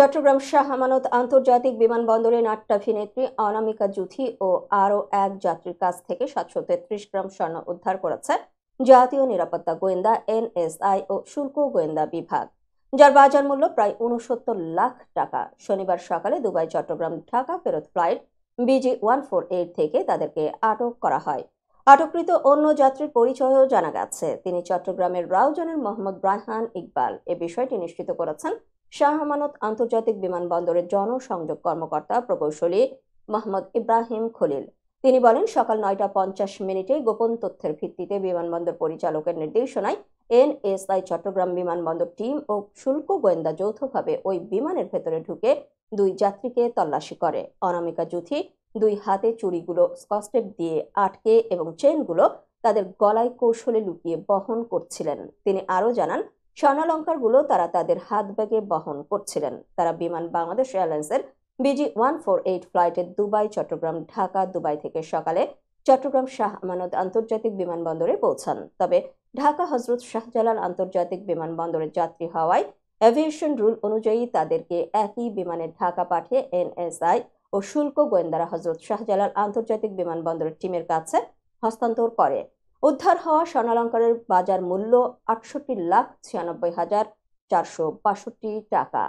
চট্টগ্রাম শাহ আমানত আন্তর্জাতিক বিমানবন্দরে নাট্যাভিনেত্রী অনামিকা জুথি ও আরও এক যাত্রীর কাছ থেকে ৭৩৩ গ্রাম স্বর্ণ উদ্ধার করেছে জাতীয় নিরাপত্তা গোয়েন্দা এনএসআই ও শুল্ক গোয়েন্দা বিভাগ, যার বাজার মূল্য প্রায় ৬৯ লাখ টাকা। শনিবার সকালে দুবাই চট্টগ্রাম ঢাকা ফেরত ফ্লাইট BG-148 থেকে তাদেরকে আটক করা হয়। আটককৃত অন্য যাত্রীর পরিচয়ও জানা গেছে। তিনি চট্টগ্রামের রাউজানের মোহাম্মদ রায়হান ইকবাল। এ বিষয়টি নিশ্চিত করেছেন শাহ আমানত আন্তর্জাতিক বিমানবন্দরের জনসংযোগ কর্মকর্তা প্রকৌশলী মোহাম্মদ ইব্রাহিম খলিল। তিনি বলেন, সকাল ৯টা ৫০ গোপন তথ্যের ভিত্তিতে বিমানবন্দর পরিচালকের নির্দেশনায় এনএসআই চট্টগ্রাম বিমানবন্দর টিম ও শুল্ক গোয়েন্দা যৌথভাবে ওই বিমানের ভেতরে ঢুকে দুই যাত্রীকে তল্লাশি করে। অনামিকা জুথি দুই হাতে চুড়িগুলো স্কচটেপ দিয়ে আটকে এবং চেনগুলো তাদের গলায় কৌশলে লুকিয়ে বহন করছিলেন। তিনি আরও জানান, স্বর্ণালঙ্কারগুলো তারা তাদের হাত ব্যাগে বহন করছিলেন। তারা বিমান বাংলাদেশ এয়ারলাইন্সের BG-148 ফ্লাইটে দুবাই চট্টগ্রাম ঢাকা দুবাই থেকে সকালে চট্টগ্রাম শাহ আমানত আন্তর্জাতিক বিমানবন্দরে পৌঁছান। তবে ঢাকা হজরত শাহজালাল আন্তর্জাতিক বিমানবন্দরের যাত্রী হওয়ায় এভিয়েশন রুল অনুযায়ী তাদেরকে একই বিমানে ঢাকা পাঠিয়ে এনএসআই ও শুল্ক গোয়েন্দারা হজরত শাহজালাল আন্তর্জাতিক বিমানবন্দরের টিমের কাছে হস্তান্তর করে। উদ্ধার হওয়া স্বর্ণালঙ্কারের বাজার মূল্য ৬৮,৯৬,৪৬২ টাকা।